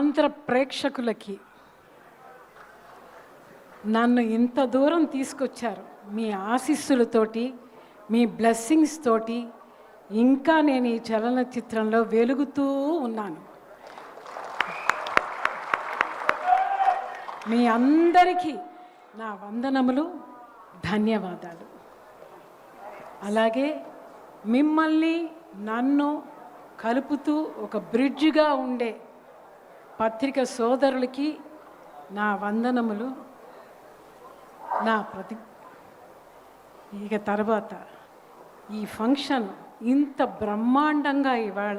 ఆంధ్ర ప్రేక్షకులకి నన్ను ఇంత దూరం తీసుకొచ్చారు. మీ ఆశీస్సులతోటి, మీ బ్లెస్సింగ్స్ తోటి ఇంకా నేను ఈ చలనచిత్రంలో వెలుగుతూ ఉన్నాను. మీ అందరికీ నా వందనములు, ధన్యవాదాలు. అలాగే మిమ్మల్ని నన్ను కలుపుతూ ఒక బ్రిడ్జ్గా ఉండే పత్రిక సోదరులకి నా వందనములు. ఇక తర్వాత ఈ ఫంక్షన్ ఇంత బ్రహ్మాండంగా ఇవాళ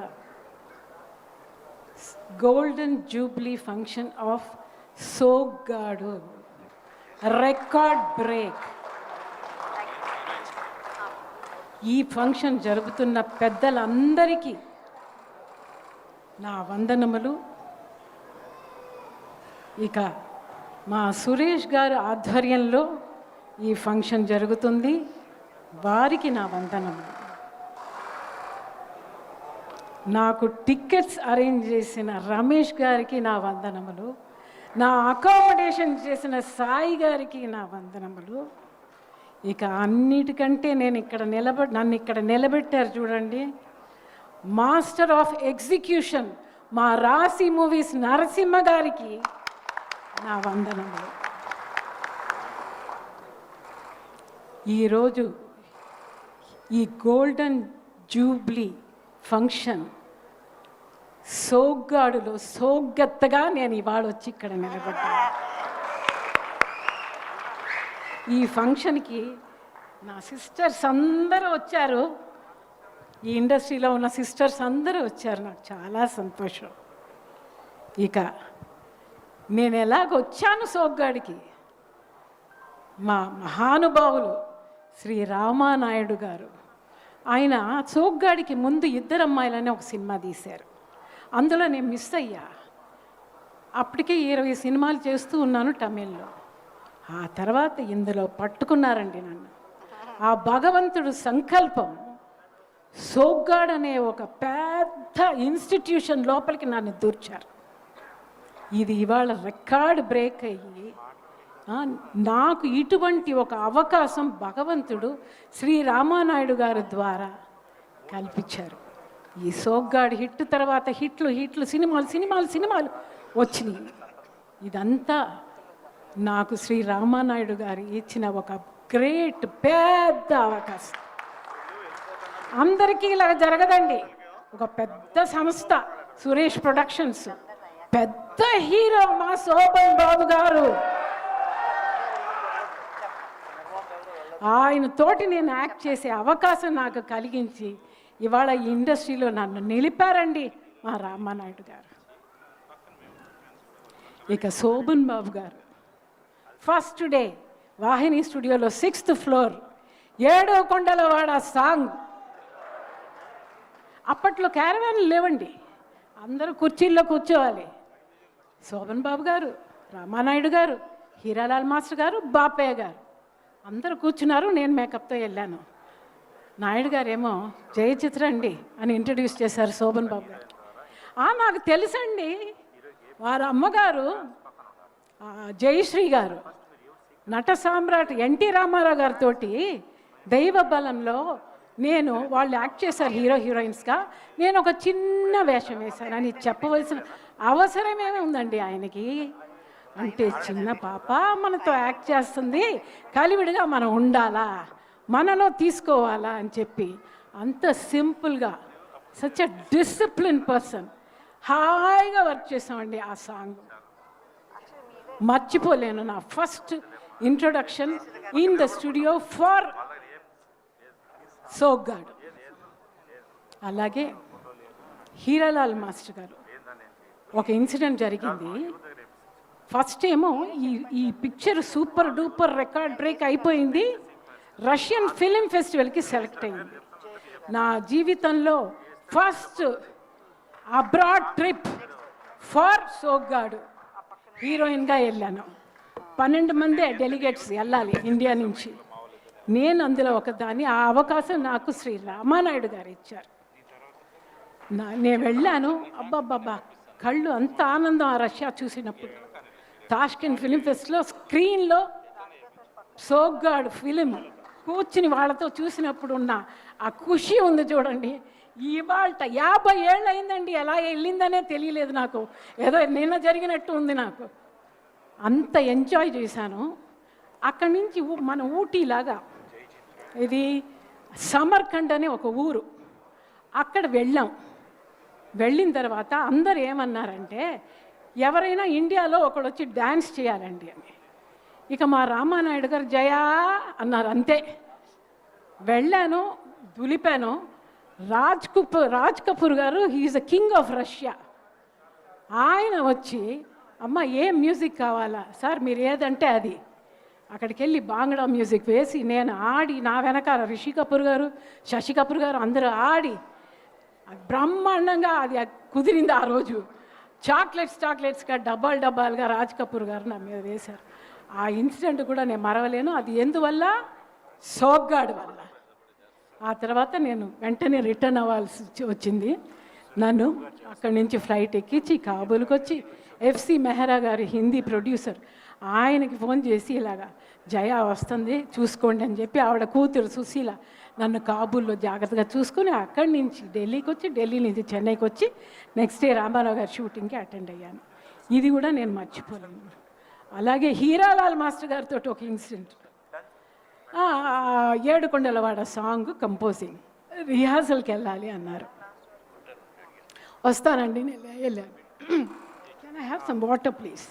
golden jubilee function of Soggadu, record break. ఈ ఫంక్షన్ జరుగుతున్న పెద్దలందరికీ నా వందనములు. ఇక మా సురేష్ గారి ఆధ్వర్యంలో ఈ ఫంక్షన్ జరుగుతుంది, వారికి నా వందనములు. నాకు టికెట్స్ అరేంజ్ చేసిన రమేష్ గారికి నా వందనములు. నా అకామిడేషన్ చేసిన సాయి గారికి నా వందనములు. ఇక అన్నిటికంటే నన్ను ఇక్కడ నిలబెట్టారు చూడండి, మాస్టర్ ఆఫ్ ఎగ్జిక్యూషన్ మా రాశి మూవీస్ నరసింహ గారికి నా వందనములు. ఈరోజు ఈ గోల్డెన్ జూబ్లీ ఫంక్షన్ సోగ్గాడులో సోగ్గత్తగా నేను ఇవాళ వచ్చి ఇక్కడ నిలబడ్డాను. ఈ ఫంక్షన్కి నా సిస్టర్స్ అందరూ వచ్చారు, ఈ ఇండస్ట్రీలో ఉన్న సిస్టర్స్ అందరూ వచ్చారు. నాకు చాలా సంతోషం. ఇక నేను ఎలాగొచ్చాను సోగ్గాడికి, మా మహానుభావులు శ్రీ రామానాయుడు గారు, ఆయన సోగ్గాడికి ముందు ఇద్దరు అమ్మాయిలని ఒక సినిమా తీశారు. అందులో నేను మిస్ అయ్యా. అప్పటికే 20 సినిమాలు చేస్తూ ఉన్నాను తమిళ్లో. ఆ తర్వాత ఇందులో పట్టుకున్నారండి నన్ను. ఆ భగవంతుడు సంకల్పం సోగ్గాడ్ అనే ఒక పెద్ద ఇన్స్టిట్యూషన్ లోపలికి నన్ను దూర్చారు. ఇది ఇవాళ రికార్డ్ బ్రేక్ అయ్యి నాకు ఇటువంటి ఒక అవకాశం భగవంతుడు శ్రీ రామానాయుడు గారి ద్వారా కల్పించారు. ఈ సోగ్గాడ్ హిట్ తర్వాత హిట్లు సినిమాలు వచ్చినాయి. ఇదంతా నాకు శ్రీ రామానాయుడు గారు ఇచ్చిన ఒక గ్రేట్ పెద్ద అవకాశం. అందరికీ ఇలా జరగదండి. ఒక పెద్ద సంస్థ సురేష్ ప్రొడక్షన్స్, పెద్ద హీరో మా శోభన్ బాబు గారు, ఆయన తోటి నేను యాక్ట్ చేసే అవకాశం నాకు కలిగించి ఇవాళ ఈ ఇండస్ట్రీలో నన్ను నిలిపారండి మా రామానాయుడు గారు. ఇక శోభన్ బాబు గారు ఫస్ట్ డే వాహిని స్టూడియోలో 6th ఫ్లోర్ 7 కొండలవాడ సాంగ్. అప్పట్లో క్యారవాన్లు లేవండి, అందరూ కుర్చీల్లో కూర్చోవాలి. శోభన్ బాబు గారు, రామానాయుడు గారు, హీరాలాల్ మాస్టర్ గారు, బాపయ్య గారు అందరూ కూర్చున్నారు. నేను మేకప్తో వెళ్ళాను. నాయుడు గారేమో జయచిత్ర అండి అని ఇంట్రడ్యూస్ చేశారు శోభన్ బాబు గారు. నాకు తెలుసండి, వారి అమ్మగారు జయశ్రీ గారు నట సామ్రాట్ ఎన్టీ రామారావు గారితో దైవ బలంలో వాళ్ళు యాక్ట్ చేశారు హీరోయిన్స్గా. నేను ఒక చిన్న వేషం వేశాను అని చెప్పవలసిన అవసరమేమి ఉందండి ఆయనకి. అంటే చిన్న పాప మనతో యాక్ట్ చేస్తుంది, కలివిడిగా మనం ఉండాలా, మనలో తీసుకోవాలా అని చెప్పి అంత సింపుల్గా సచ్ ఎ డిసిప్లిన్ పర్సన్ హాయిగా వర్క్ చేసామండి. ఆ సాంగ్ మర్చిపోలేను. నా first introduction in the studio for Soggadu. అలాగే హీరాలాల్ మాస్టర్ గారు ఒక ఇన్సిడెంట్ జరిగింది. ఫస్ట్ ఏమో ఈ picture super duper record break అయిపోయింది, రష్యన్ ఫిలిం ఫెస్టివల్కి సెలెక్ట్ అయింది. నా జీవితంలో ఫస్ట్ అబ్రాడ్ ట్రిప్ ఫర్ సోగ్గాడు హీరోయిన్గా వెళ్ళాను. 12 మంది డెలిగేట్స్ వెళ్ళాలి ఇండియా నుంచి. నేను అందులో ఒకదాన్ని. ఆ అవకాశం నాకు శ్రీ రామానాయుడు గారు ఇచ్చారు. నేను వెళ్ళాను. అబ్బాబ్బాబ్బా కళ్ళు అంత ఆనందం ఆ రష్యా చూసినప్పుడు. తాష్కెంట్ ఫిలిం ఫెస్ట్లో స్క్రీన్లో సోగ్గాడు ఫిలిం కూర్చుని వాళ్ళతో చూసినప్పుడు ఉన్న ఆ ఖుషి ఉంది చూడండి. ఇవాళ 50 ఏళ్ళు అయిందండి, ఎలా వెళ్ళిందనే తెలియలేదు నాకు. ఏదో నిన్న జరిగినట్టు ఉంది నాకు. అంత ఎంజాయ్ చేశాను. అక్కడి నుంచి మన ఊటీలాగా ఇది సమర్కండ్ అనే ఒక ఊరు, అక్కడ వెళ్ళిన తర్వాత అందరు ఏమన్నారంటే, ఎవరైనా ఇండియాలో ఒకడు వచ్చి డ్యాన్స్ చేయాలండి అని. ఇక మా రామానాయుడు గారు జయా అన్నారు, అంతే. వెళ్ళాను, దులిపాను. రాజ్ కపూర్ గారు, he is the king of Russia. ఆయన వచ్చి, అమ్మ ఏం మ్యూజిక్ కావాలా సార్, మీరు ఏదంటే అది. అక్కడికి వెళ్ళి బాంగ్డా మ్యూజిక్ వేసి నేను ఆడి, నా వెనకాల రిషి కపూర్ గారు, శశి కపూర్ గారు అందరూ ఆడి బ్రహ్మాండంగా అది కుదిరింది. ఆ రోజు చాక్లెట్స్గా డబ్బాలుగా రాజ్ కపూర్ గారు నా మీద వేశారు. ఆ ఇన్సిడెంట్ కూడా నేను మరవలేను. అది ఎందువల్ల? సోగ్గాడు వల్ల. ఆ తర్వాత నేను వెంటనే రిటర్న్ అవ్వాల్సి వచ్చింది. నన్ను అక్కడి నుంచి ఫ్లైట్ ఎక్కించి కాబూల్కి వచ్చి ఎఫ్సి మెహ్రా గారి హిందీ ప్రొడ్యూసర్, ఆయనకి ఫోన్ చేసి ఇలాగా జయ వస్తుంది చూసుకోండి అని చెప్పి, ఆవిడ కూతురు సుశీల నన్ను కాబూల్లో జాగ్రత్తగా చూసుకొని అక్కడి నుంచి ఢిల్లీకి వచ్చి, ఢిల్లీ నుంచి చెన్నైకి వచ్చి నెక్స్ట్ డే రామారావు గారి షూటింగ్కి అటెండ్ అయ్యాను. ఇది కూడా నేను మర్చిపోలేను. అలాగే హీరాలాల్ మాస్టర్ గారితో ఒక ఇన్సిడెంట్, ఏడుకొండలవాడ సాంగ్ కంపోజింగ్ రిహార్సల్కి వెళ్ళాలి అన్నారు. వస్తానండి, నేను వెళ్ళాను. Can I have some water please?